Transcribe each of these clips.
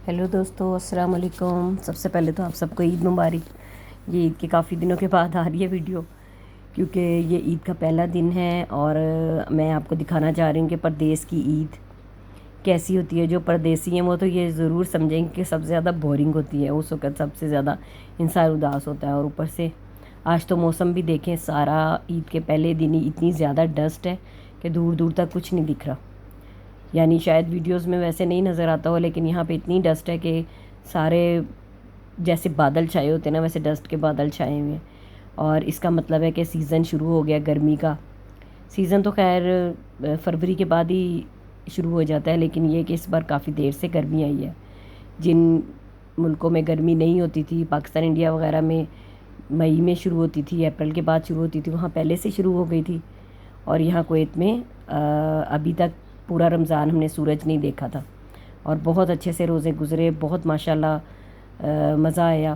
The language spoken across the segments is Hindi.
हेलो दोस्तों, अस्सलाम वालेकुम। सबसे पहले तो आप सबको ईद मुबारक। ये ईद के काफ़ी दिनों के बाद आ रही है वीडियो, क्योंकि ये ईद का पहला दिन है और मैं आपको दिखाना चाह रही हूँ कि परदेस की ईद कैसी होती है। जो परदेसी हैं वो तो ये ज़रूर समझेंगे कि सबसे ज़्यादा बोरिंग होती है। उस वक्त सबसे ज़्यादा इंसान उदास होता है और ऊपर से आज तो मौसम भी देखें, सारा ईद के पहले दिन ही इतनी ज़्यादा डस्ट है कि दूर दूर तक कुछ नहीं दिख रहा। यानी शायद वीडियोस में वैसे नहीं नज़र आता हो, लेकिन यहाँ पे इतनी डस्ट है कि सारे जैसे बादल छाए होते हैं ना, वैसे डस्ट के बादल छाए हुए हैं। और इसका मतलब है कि सीज़न शुरू हो गया गर्मी का। सीज़न तो खैर फरवरी के बाद ही शुरू हो जाता है, लेकिन ये कि इस बार काफ़ी देर से गर्मी आई है। जिन मुल्कों में गर्मी नहीं होती थी, पाकिस्तान इंडिया वगैरह में मई में शुरू होती थी, अप्रैल के बाद शुरू होती थी, वहाँ पहले से शुरू हो गई थी। और यहाँ कुवैत में अभी तक पूरा रमज़ान हमने सूरज नहीं देखा था और बहुत अच्छे से रोज़े गुज़रे, बहुत माशाल्लाह मज़ा आया।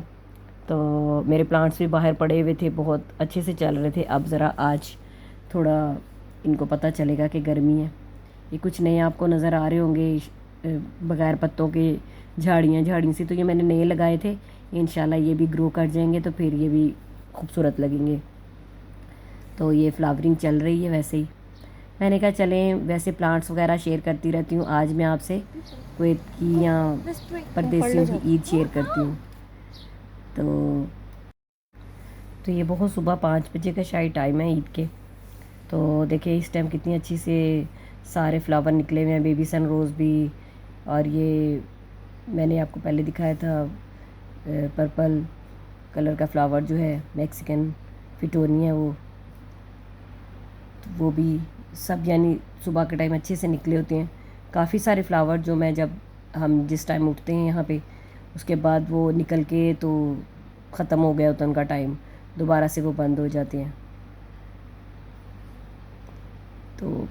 तो मेरे प्लांट्स भी बाहर पड़े हुए थे, बहुत अच्छे से चल रहे थे। अब ज़रा आज थोड़ा इनको पता चलेगा कि गर्मी है। ये कुछ नए आपको नज़र आ रहे होंगे बग़ैर पत्तों के झाड़ियाँ झाड़ियों से, तो ये मैंने नए लगाए थे। इंशाल्लाह ये भी ग्रो कर जाएंगे तो फिर ये भी खूबसूरत लगेंगे। तो ये फ्लावरिंग चल रही है वैसे ही। मैंने कहा चलें, वैसे प्लांट्स वगैरह शेयर करती रहती हूँ, आज मैं आपसे कुवैत की या परदेसियों की ईद शेयर करती हूँ। तो ये बहुत सुबह 5 बजे का शायद टाइम है ईद के। तो देखिए इस टाइम कितनी अच्छी से सारे फ्लावर निकले हुए हैं, बेबी सन रोज़ भी। और ये मैंने आपको पहले दिखाया था पर्पल कलर का फ्लावर जो है मैक्सिकन फिटोनिया, वो भी सब यानी सुबह के टाइम अच्छे से निकले होते हैं। काफ़ी सारे फ्लावर जो मैं जब हम जिस टाइम उठते हैं यहाँ पे, उसके बाद वो निकल के तो ख़त्म हो गया होता है उनका टाइम, दोबारा से वो बंद हो जाते हैं। तो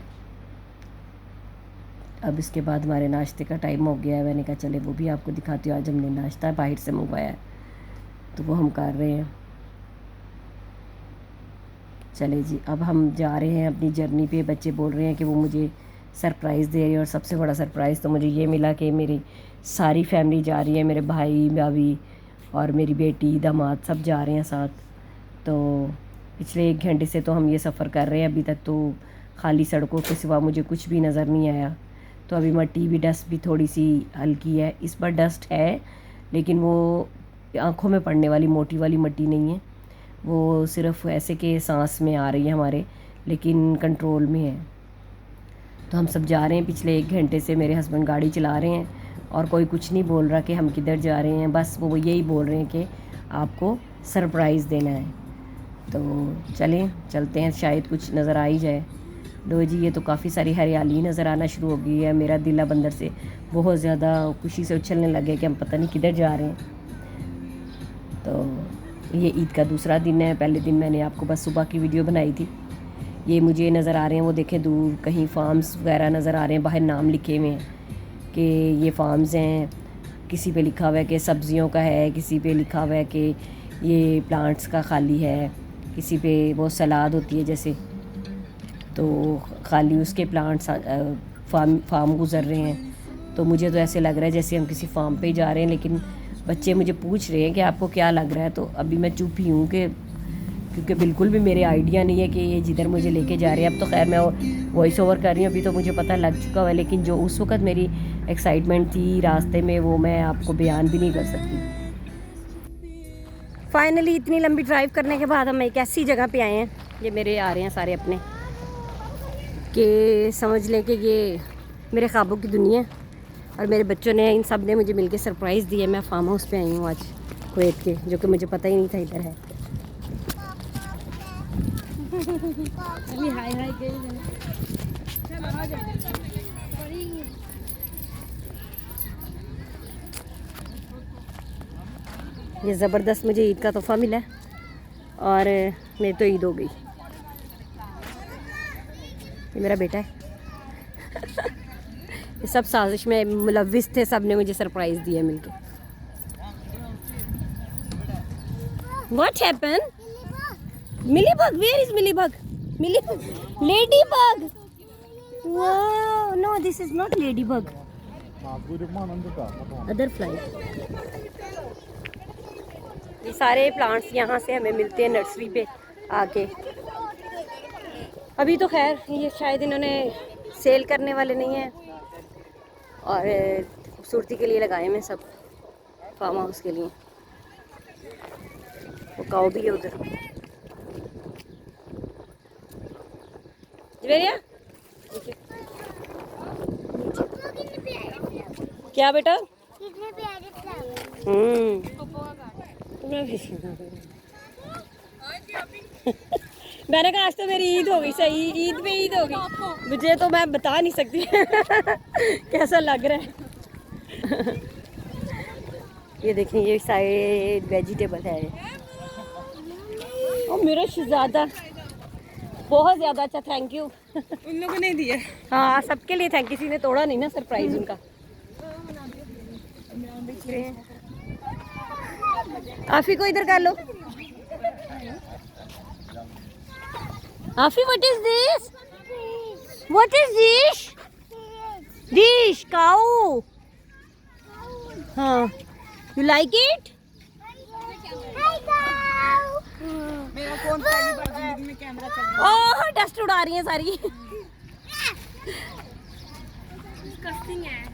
अब इसके बाद हमारे नाश्ते का टाइम हो गया है। मैंने कहा चले वो भी आपको दिखाती हूँ। आज हमने नाश्ता बाहर से मंगवाया है तो वो हम कर रहे हैं। चले जी, अब हम जा रहे हैं अपनी जर्नी पे। बच्चे बोल रहे हैं कि वो मुझे सरप्राइज़ दे रहे हैं और सबसे बड़ा सरप्राइज़ तो मुझे ये मिला कि मेरी सारी फैमिली जा रही है। मेरे भाई भाभी और मेरी बेटी दामाद सब जा रहे हैं साथ। तो पिछले 1 घंटे से तो हम ये सफ़र कर रहे हैं, अभी तक तो खाली सड़कों के सिवा मुझे कुछ भी नज़र नहीं आया। तो अभी मट्टी भी, डस्ट भी थोड़ी सी हल्की है। इस बार डस्ट है लेकिन वो आँखों में पड़ने वाली मोटी वाली मट्टी नहीं है, वो सिर्फ ऐसे के सांस में आ रही है हमारे, लेकिन कंट्रोल में है। तो हम सब जा रहे हैं। पिछले 1 घंटे से मेरे हस्बैंड गाड़ी चला रहे हैं और कोई कुछ नहीं बोल रहा कि हम किधर जा रहे हैं, बस वो यही बोल रहे हैं कि आपको सरप्राइज़ देना है। तो चलें, चलते हैं, शायद कुछ नज़र आ ही जाए। लो जी, ये तो काफ़ी सारी हरियाली नज़र आना शुरू हो गई है। मेरा दिल अब अंदर से बहुत ज़्यादा खुशी से उछलने लगे कि हम पता नहीं किधर जा रहे हैं। तो ये ईद का दूसरा दिन है। पहले दिन मैंने आपको बस सुबह की वीडियो बनाई थी। ये मुझे नज़र आ रहे हैं, वो देखें दूर कहीं फार्म्स वगैरह नज़र आ रहे हैं, बाहर नाम लिखे हुए हैं कि ये फार्म्स हैं। किसी पे लिखा हुआ है कि सब्जियों का है, किसी पे लिखा हुआ है कि ये प्लांट्स का खाली है, किसी पे वो सलाद होती है जैसे, तो खाली उसके प्लांट्स फार्म गुज़र रहे हैं। तो मुझे तो ऐसे लग रहा है जैसे हम किसी फार्म पे ही जा रहे हैं, लेकिन बच्चे मुझे पूछ रहे हैं कि आपको क्या लग रहा है। तो अभी मैं चुप ही हूँ कि क्योंकि बिल्कुल भी मेरे आइडिया नहीं है कि ये जिधर मुझे लेके जा रहे हैं। अब तो खैर मैं वॉइस ओवर कर रही हूँ, अभी तो मुझे पता लग चुका हुआ है, लेकिन जो उस वक्त मेरी एक्साइटमेंट थी रास्ते में वो मैं आपको बयान भी नहीं कर सकती। फाइनली इतनी लंबी ड्राइव करने के बाद हम एक ऐसी जगह पे आए हैं, ये मेरे आ रहे हैं सारे अपने, कि समझ लें कि ये मेरे ख्वाबों की दुनिया है। और मेरे बच्चों ने, इन सब ने मुझे मिलके सरप्राइज़ दिया। मैं फार्म हाउस पे आई हूँ आज कुवैत के, जो कि मुझे पता ही नहीं था इधर है। ये ज़बरदस्त मुझे ईद का तोहफ़ा मिला और मेरी तो ईद हो गई। ये मेरा बेटा है। ये सब साजिश में मुलव्विस थे, सब ने मुझे सरप्राइज़ दिया मिलके। What happened? Millibug? Where is Millibug? Millibug? Ladybug? Wow, no, this is not ladybug. Other fly. ये सारे प्लांट्स यहाँ से हमें मिलते हैं नर्सरी पे आके। अभी तो खैर ये शायद इन्होंने सेल करने वाले नहीं हैं और खूबसूरती के लिए लगाए मैं सब, फार्म हाउस के लिए। वो काऊ भी है उधर। जवेरिया क्या बेटा? कितने प्यारे फ्लावर। मैंने कहा आज तो मेरी ईद हो गई, सही ईद पे ईद हो गई मुझे, तो मैं बता नहीं सकती कैसा लग रहा है। ये देखें ये सारे वेजिटेबल है। और मेरा शहजादा बहुत ज़्यादा अच्छा, थैंक यू। उन लोगों ने दिया। हाँ सबके लिए थैंक यू, किसी ने तोड़ा नहीं ना सरप्राइज उनका। आफी को इधर कर लो। आफी what is this? What is this? This cow. हाँ यू लाइक इट? मेरा फोन पहली बार जिंदगी में कैमरा चल रहा ओह डस्ट उड़ा रही है सारी। है।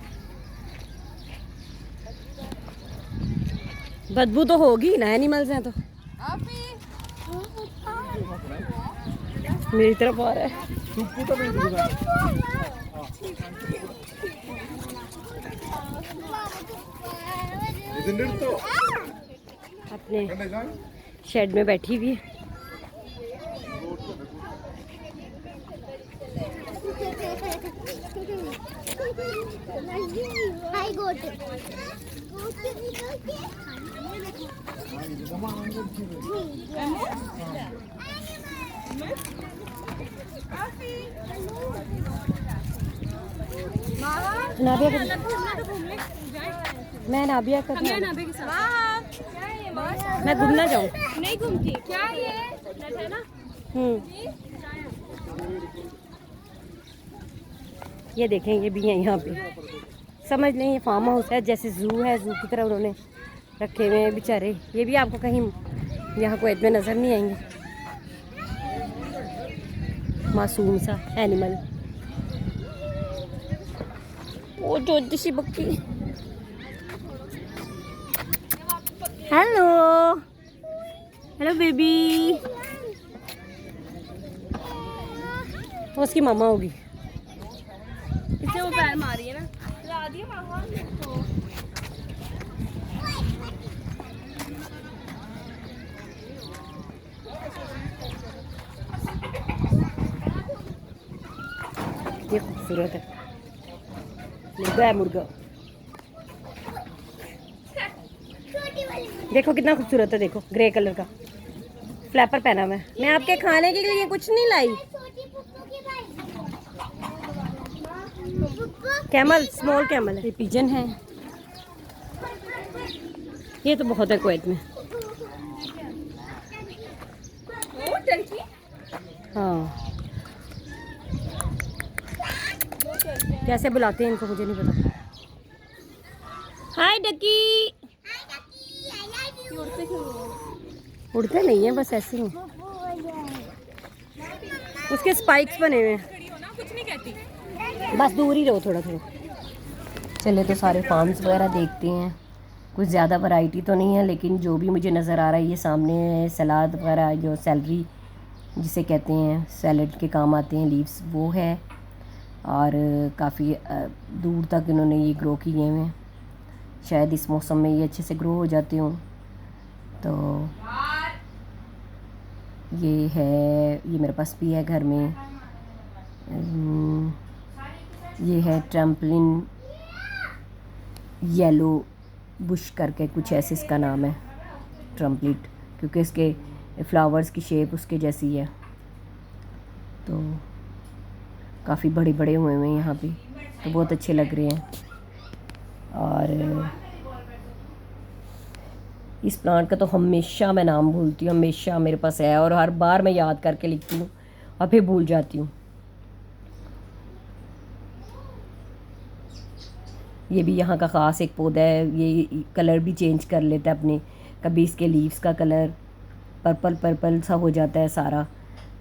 बदबू तो होगी ना, एनिमल्स हैं तो। मेरी तरफ आ रहा है। अपने शेड में बैठी हुई है। I got it. नाबिया मैं नाबिया का मैं घूमना जाऊँ। नहीं घूमती क्या ये है ना। ये देखें ये भी है यहाँ पे, समझ लें ये फार्म हाउस है, जैसे जू है, जू की तरह उन्होंने रखे हुए हैं बेचारे। ये भी आपको कहीं यहाँ कोएत में नज़र नहीं आएंगे। मासूम सा एनिमल। वो जो सी बक्की। Hello hello baby. वो उसकी मामा होगी। इसे वो पैर मारी है ना। ला दिया मामा तो। ये खूबसूरत है, मुर्गा है मुर्गा। देखो कितना खूबसूरत है, देखो ग्रे कलर का फ्लैपर पहना हुआ है। मैं आपके खाने के लिए कुछ नहीं लाई। कैमल, स्मॉल कैमल है। ये पिजन है, ये तो बहुत है कुवैत में। हाँ कैसे बुलाते हैं इनको मुझे नहीं पता। हाय डकी। उड़ते नहीं है, बस ऐसे ही उसके स्पाइक्स बने हुए हैं। कुछ नहीं कहती। बस दूर ही रहो थोड़ा थोड़ा। चले तो सारे फार्म्स वगैरह देखते हैं। कुछ ज़्यादा वैरायटी तो नहीं है, लेकिन जो भी मुझे नज़र आ रहा है ये सामने सलाद वगैरह जो सैलरी जिसे कहते हैं, सैलड के काम आते हैं लीव्स, वो है। और काफ़ी दूर तक इन्होंने ये ग्रो किए हुए हैं। शायद इस मौसम में ये अच्छे से ग्रो हो जाते हों। तो ये है, ये मेरे पास भी है घर में। ये है ट्रम्पलिन येलो बुश करके कुछ ऐसे इसका नाम है, ट्रम्पलिट, क्योंकि इसके फ्लावर्स की शेप उसके जैसी है। तो काफ़ी बड़े बड़े हुए हैं यहाँ पे, तो बहुत अच्छे लग रहे हैं। और इस प्लांट का तो हमेशा मैं नाम भूलती हूँ, हमेशा मेरे पास है और हर बार मैं याद करके लिखती हूँ और फिर भूल जाती हूँ। ये भी यहाँ का ख़ास एक पौधा है, ये कलर भी चेंज कर लेता है अपने, कभी इसके लीव्स का कलर पर्पल पर्पल सा हो जाता है सारा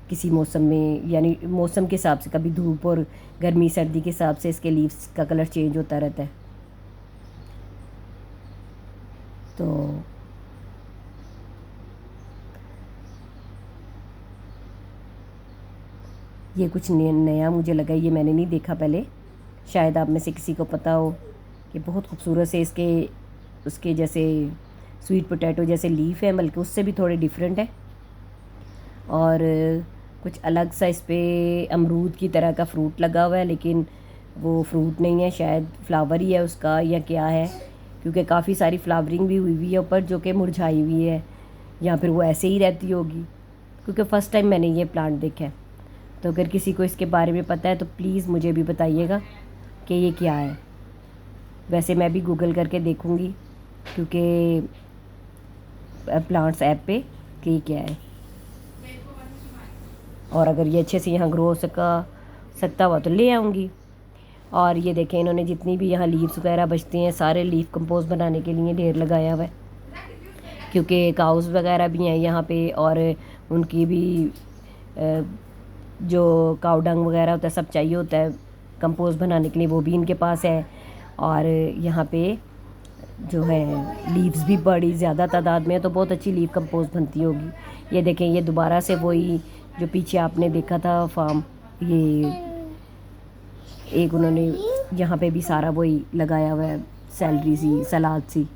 किसी मौसम में, यानी मौसम के हिसाब से, कभी धूप और गर्मी सर्दी के हिसाब से इसके लीव्स का कलर चेंज होता रहता है। तो ये कुछ नया मुझे लगा, ये मैंने नहीं देखा पहले, शायद आप में से किसी को पता हो। कि बहुत खूबसूरत से इसके उसके जैसे स्वीट पोटैटो जैसे लीफ है, बल्कि उससे भी थोड़े डिफरेंट है, और कुछ अलग सा इस पर अमरूद की तरह का फ्रूट लगा हुआ है, लेकिन वो फ्रूट नहीं है, शायद फ्लावर ही है उसका या क्या है, क्योंकि काफ़ी सारी फ्लावरिंग भी हुई हुई है ऊपर जो कि मुरझाई हुई है, या फिर वो ऐसे ही रहती होगी, क्योंकि फ़र्स्ट टाइम मैंने ये प्लांट देखा है। तो अगर किसी को इसके बारे में पता है तो प्लीज़ मुझे भी बताइएगा कि ये क्या है। वैसे मैं भी गूगल करके देखूँगी, क्योंकि प्लांट्स ऐप पे कि ये क्या है, और अगर ये अच्छे से यहाँ ग्रो हो सकता हुआ तो ले आऊँगी। और ये देखें, इन्होंने जितनी भी यहाँ लीव्स वगैरह बचती हैं सारे लीफ कंपोस्ट बनाने के लिए ढेर लगाया हुआ है, क्योंकि काउस वगैरह भी हैं यहाँ पे, और उनकी भी जो काउ डंग वगैरह होता है सब चाहिए होता है कंपोस्ट बनाने के लिए, वो भी इनके पास है। और यहाँ पे जो है लीव्स भी बड़ी ज़्यादा तादाद में है, तो बहुत अच्छी लीव कंपोस्ट बनती होगी। ये देखें, ये दोबारा से वही जो पीछे आपने देखा था फार्म, ये एक उन्होंने यहाँ पे भी सारा वही लगाया हुआ है, सैलरी सी, सलाद सी।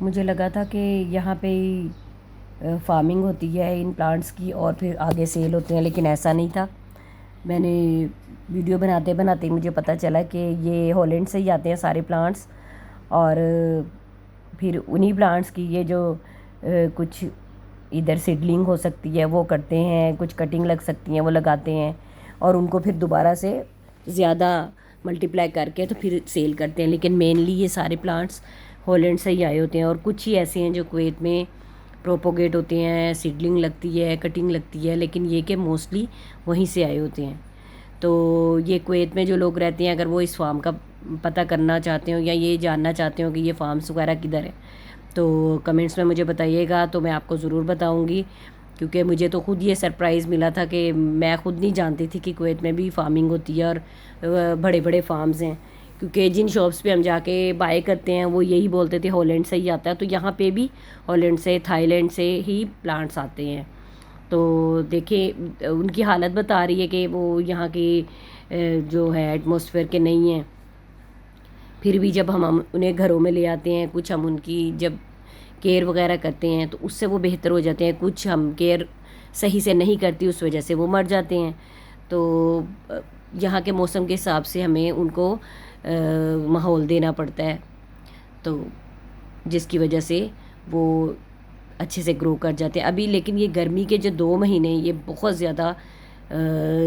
मुझे लगा था कि यहाँ पे फार्मिंग होती है इन प्लांट्स की और फिर आगे सेल होते हैं, लेकिन ऐसा नहीं था। मैंने वीडियो बनाते बनाते मुझे पता चला कि ये हॉलैंड से ही आते हैं सारे प्लांट्स, और फिर उन्हीं प्लांट्स की ये जो कुछ इधर सीडलिंग हो सकती है वो करते हैं, कुछ कटिंग लग सकती हैं वो लगाते हैं, और उनको फिर दोबारा से ज़्यादा मल्टीप्लाई करके तो फिर सेल करते हैं। लेकिन मेनली ये सारे प्लांट्स हॉलैंड से ही आए होते हैं, और कुछ ही ऐसे हैं जो कुवैत में प्रोपोगेट होते हैं, सीडलिंग लगती है, कटिंग लगती है, लेकिन ये के मोस्टली वहीं से आए होते हैं। तो ये कुवैत में जो लोग रहते हैं, अगर वो इस फार्म का पता करना चाहते हो या ये जानना चाहते हो कि ये फार्म्स वगैरह किधर है, तो कमेंट्स में मुझे बताइएगा, तो मैं आपको ज़रूर बताऊंगी। क्योंकि मुझे तो ख़ुद ये सरप्राइज़ मिला था कि मैं ख़ुद नहीं जानती थी कि कुवैत में भी फार्मिंग होती है और बड़े बड़े फार्म्स हैं। क्योंकि जिन शॉप्स पे हम जाके बाय करते हैं वो यही बोलते थे हॉलैंड से ही आता है, तो यहाँ पे भी हॉलैंड से, थाईलैंड से ही प्लांट्स आते हैं। तो देखिए उनकी हालत बता रही है कि वो यहाँ की जो है एटमॉस्फेयर के नहीं हैं। फिर भी जब हम उन्हें घरों में ले आते हैं, कुछ हम उनकी जब केयर वगैरह करते हैं तो उससे वो बेहतर हो जाते हैं, कुछ हम केयर सही से नहीं करती उस वजह से वो मर जाते हैं। तो यहाँ के मौसम के हिसाब से हमें उनको माहौल देना पड़ता है, तो जिसकी वजह से वो अच्छे से ग्रो कर जाते हैं। अभी लेकिन ये गर्मी के जो 2 महीने ये बहुत ज़्यादा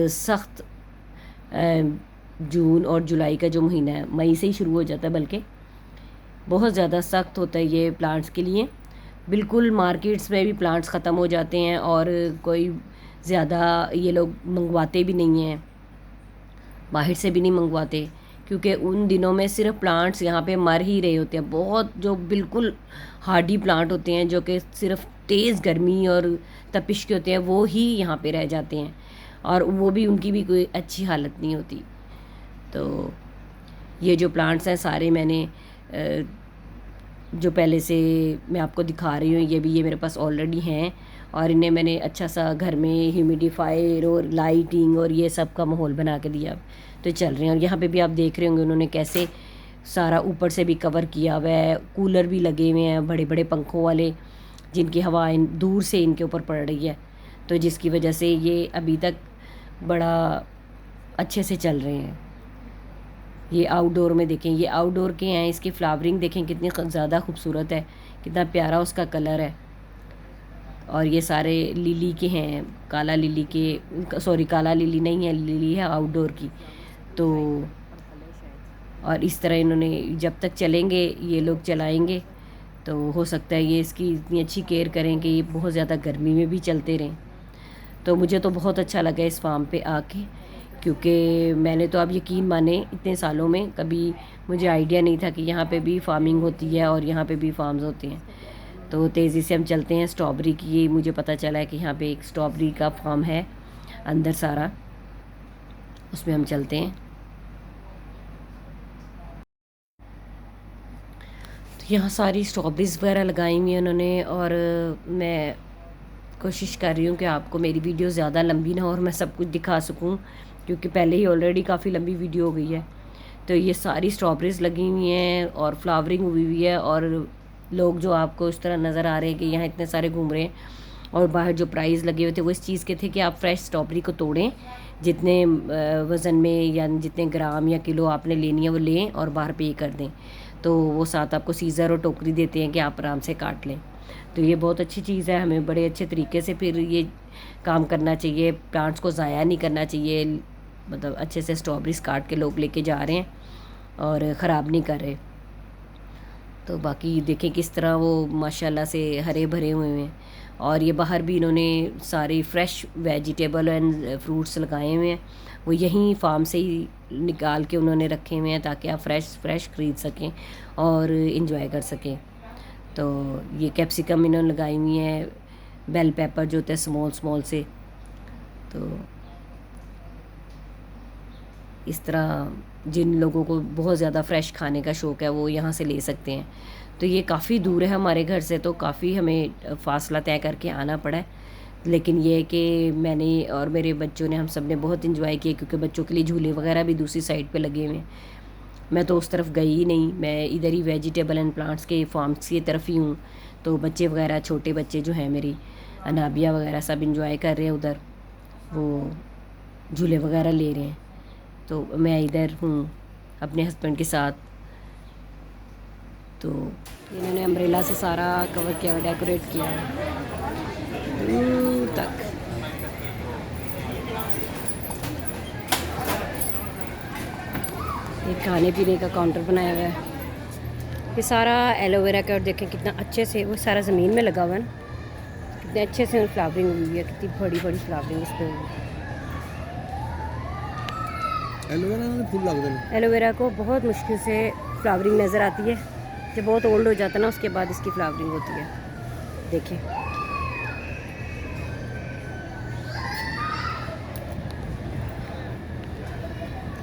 सख्त, जून और जुलाई का जो महीना है, मई से ही शुरू हो जाता है, बल्कि बहुत ज़्यादा सख्त होता है ये प्लांट्स के लिए। बिल्कुल मार्केट्स में भी प्लांट्स ख़त्म हो जाते हैं और कोई ज़्यादा ये लोग मंगवाते भी नहीं हैं, बाहर से भी नहीं मंगवाते, क्योंकि उन दिनों में सिर्फ प्लांट्स यहाँ पे मर ही रहे होते हैं। बहुत जो बिल्कुल हार्डी प्लांट होते हैं जो कि सिर्फ तेज़ गर्मी और तपिश के होते हैं, वो ही यहाँ पे रह जाते हैं, और वो भी उनकी भी कोई अच्छी हालत नहीं होती। तो ये जो प्लांट्स हैं सारे मैंने जो पहले से मैं आपको दिखा रही हूँ, ये मेरे पास ऑलरेडी हैं, और इन्हें मैंने अच्छा सा घर में ह्यूमिडिफायर और लाइटिंग और ये सब का माहौल बना के दिया, तो चल रहे हैं। और यहाँ पे भी आप देख रहे होंगे उन्होंने कैसे सारा ऊपर से भी कवर किया हुआ है, कूलर भी लगे हुए हैं बड़े बड़े पंखों वाले, जिनकी हवा दूर से इनके ऊपर पड़ रही है, तो जिसकी वजह से ये अभी तक बड़ा अच्छे से चल रहे हैं। ये आउटडोर में देखें, ये आउटडोर के हैं, इसकी फ्लावरिंग देखें कितनी ज़्यादा खूबसूरत है, कितना प्यारा उसका कलर है। और ये सारे लिली के हैं, काला लिली के, सॉरी काला लिली नहीं है, लिली है आउटडोर की। तो और इस तरह इन्होंने जब तक चलेंगे ये लोग चलाएंगे, तो हो सकता है ये इसकी इतनी अच्छी केयर करें कि ये बहुत ज़्यादा गर्मी में भी चलते रहें। तो मुझे तो बहुत अच्छा लगा इस फार्म पे आके, क्योंकि मैंने तो अब यकीन माने इतने सालों में कभी मुझे आइडिया नहीं था कि यहाँ पे भी फार्मिंग होती है और यहाँ पे भी फार्म्स होते हैं। तो तेज़ी से हम चलते हैं स्ट्रॉबेरी की, ये मुझे पता चला है कि यहाँ पे एक स्ट्रॉबेरी का फार्म है अंदर सारा, उसमें हम चलते हैं। तो यहाँ सारी स्ट्रॉबेरीज़ वगैरह लगाई हुई हैं उन्होंने, और मैं कोशिश कर रही हूँ कि आपको मेरी वीडियो ज़्यादा लंबी ना हो और मैं सब कुछ दिखा सकूँ, क्योंकि पहले ही ऑलरेडी काफ़ी लंबी वीडियो हो गई है। तो ये सारी स्ट्रॉबेरीज़ लगी हुई हैं और फ्लावरिंग हुई हुई है, और लोग जो आपको इस तरह नज़र आ रहे हैं कि यहाँ इतने सारे घूम रहे हैं, और बाहर जो प्राइस लगे हुए थे वो इस चीज़ के थे कि आप फ्रेश स्ट्रॉबेरी को तोड़ें, जितने वज़न में या जितने ग्राम या किलो आपने लेनी है वो लें और बाहर पे कर दें। तो वो साथ आपको सीज़र और टोकरी देते हैं कि आप आराम से काट लें। तो ये बहुत अच्छी चीज़ है, हमें बड़े अच्छे तरीके से फिर ये काम करना चाहिए, प्लांट्स को ज़ाया नहीं करना चाहिए। मतलब अच्छे से स्ट्रॉबेरीज़ काट के लोग लेके जा रहे हैं और ख़राब नहीं कर रहे। तो बाकी देखें किस तरह वो माशाल्लाह से हरे भरे हुए हैं, और ये बाहर भी इन्होंने सारे फ्रेश वेजिटेबल एंड फ्रूट्स लगाए हुए हैं, वो यहीं फार्म से ही निकाल के उन्होंने रखे हुए हैं ताकि आप फ्रेश ख़रीद सकें और इंजॉय कर सकें। तो ये कैप्सिकम इन्होंने लगाई हुई है, बेल पेपर जो होते हैं स्मॉल से। तो इस तरह जिन लोगों को बहुत ज़्यादा फ़्रेश खाने का शौक़ है वो यहाँ से ले सकते हैं। तो ये काफ़ी दूर है हमारे घर से, तो काफ़ी हमें फ़ासला तय करके आना पड़ा है, लेकिन ये है कि मैंने और मेरे बच्चों ने, हम सब ने बहुत इंजॉय किया, क्योंकि बच्चों के लिए झूले वगैरह भी दूसरी साइड पे लगे हुए हैं। मैं तो उस तरफ गई ही नहीं, मैं इधर ही वेजिटेबल एंड प्लांट्स के फार्म्स की तरफ ही हूँ। तो बच्चे वगैरह, छोटे बच्चे जो हैं मेरी, अनाबिया वगैरह, सब इंजॉय कर रहे हैं उधर, वो झूले वगैरह ले रहे हैं। तो मैं इधर हूँ अपने हस्बैंड के साथ। तो इन्होंने अम्ब्रेला से सारा कवर किया, डेकोरेट किया है दूर तक। एक खाने पीने का काउंटर बनाया हुआ है, ये सारा एलोवेरा का। और देखें कितना अच्छे से वो सारा ज़मीन में लगा हुआ है ना, कितने अच्छे से फ्लावरिंग हुई है, कितनी बड़ी बड़ी फ्लावरिंग इस पर हुई है। एलोवेरा को बहुत मुश्किल से फ्लावरिंग नज़र आती है, जब बहुत ओल्ड हो जाता है ना उसके बाद इसकी फ्लावरिंग होती है। देखें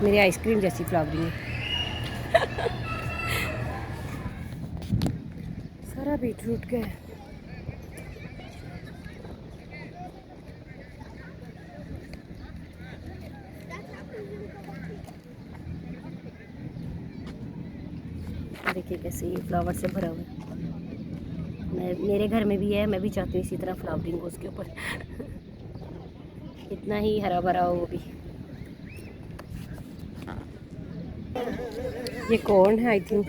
मेरी आइसक्रीम जैसी फ्लावरिंग है। सारा बीटरूट का है। देखिए कैसे ये फ्लावर से भरा हुआ है। मेरे घर में भी है, मैं भी चाहती हूँ इसी तरह फ्लावरिंग हो उसके ऊपर। इतना ही हरा भरा हो वो भी। ये कौन है? आई थिंक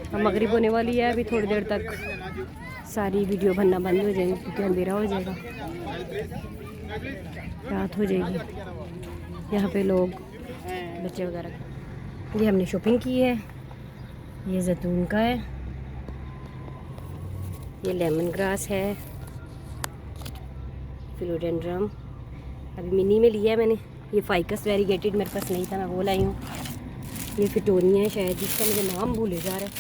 अब मगरिब होने वाली है, अभी थोड़ी देर तक सारी वीडियो बनना बंद हो जाएगी क्योंकि अंधेरा हो जाएगा, रात हो जाएगी। यहाँ पे लोग बच्चे वगैरह। ये हमने शॉपिंग की है, ये जैतून का है, ये लेमन ग्रास है, फिलोडेंड्रम अभी मिनी में लिया है मैंने। ये फाइकस वेरीगेटेड मेरे पास नहीं था, मैं वो लाई हूँ। ये फिटोनिया है शायद, जिसका मुझे नाम भूले जा रहा है।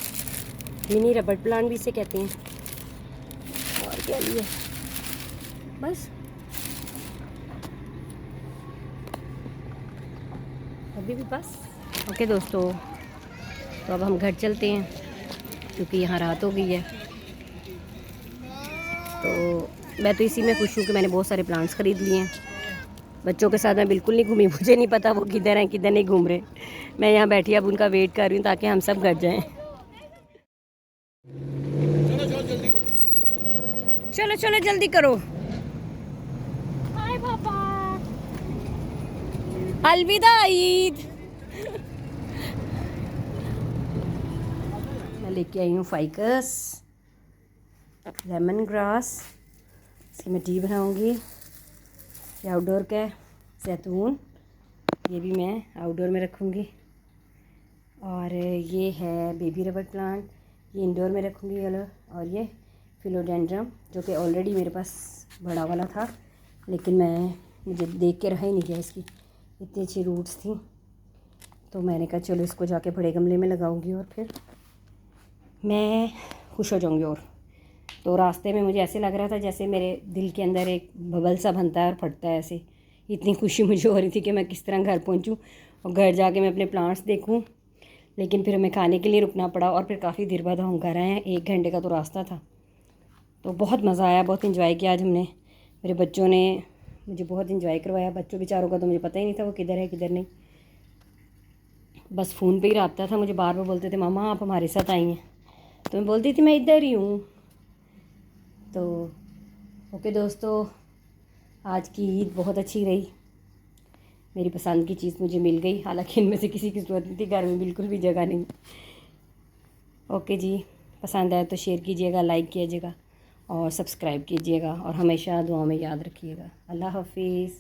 मिनी रबड़ प्लांट भी इसे कहते हैं। और क्या लिए बस अभी भी बस। ओके दोस्तों, तो अब हम घर चलते हैं क्योंकि यहाँ रात हो गई है। तो मैं तो इसी में खुश हूँ कि मैंने बहुत सारे प्लांट्स ख़रीद लिए हैं। बच्चों के साथ मैं बिल्कुल नहीं घूमी, मुझे नहीं पता वो किधर हैं किधर नहीं घूम रहे। मैं यहाँ बैठी अब उनका वेट कर रही हूँ ताकि हम सब घर जाएं। चलो चलो जल्दी करो। हाय पापा। अलविदा ईद। मैं लेके आई हूँ फाइकस, लेमन ग्रास, इसकी मैं टी बनाऊँगी। ये आउटडोर का है, जैतून, ये भी मैं आउटडोर में रखूँगी। और ये है बेबी रबड़ प्लांट, ये इंडोर में रखूँगी येलो। और ये फिलोडेंड्रम जो कि ऑलरेडी मेरे पास बड़ा वाला था, लेकिन मुझे देख के रहा ही नहीं गया, इसकी इतनी अच्छी रूट्स थी। तो मैंने कहा चलो इसको जाके बड़े गमले में लगाऊंगी और फिर मैं खुश हो जाऊंगी। और तो रास्ते में मुझे ऐसे लग रहा था जैसे मेरे दिल के अंदर एक बबल सा बनता है और फटता है, ऐसे इतनी खुशी मुझे हो रही थी कि मैं किस तरह घर पहुंचूं और घर जाके मैं अपने प्लांट्स देखूं। लेकिन फिर हमें खाने के लिए रुकना पड़ा और फिर काफ़ी देर बाद हम घर आए हैं। 1 घंटे का तो रास्ता था। तो बहुत मज़ा आया, बहुत इन्जॉय किया आज हमने। मेरे बच्चों ने मुझे बहुत इन्जॉय करवाया। बच्चों बेचारों का तो मुझे पता ही नहीं था वो किधर है किधर नहीं, बस फ़ोन पे ही रहा था। मुझे बार बार बोलते थे मामा आप हमारे साथ आई हैं, तो मैं बोलती थी मैं इधर ही हूँ। तो ओके दोस्तों, आज की ईद बहुत अच्छी रही। मेरी पसंद की चीज़ मुझे मिल गई, हालांकि इनमें से किसी की ज़रूरत नहीं थी, घर में बिल्कुल भी जगह नहीं। ओके जी, पसंद आए तो शेयर कीजिएगा, लाइक कीजिएगा और सब्सक्राइब कीजिएगा और हमेशा दुआओं में याद रखिएगा। अल्लाह हाफिज़।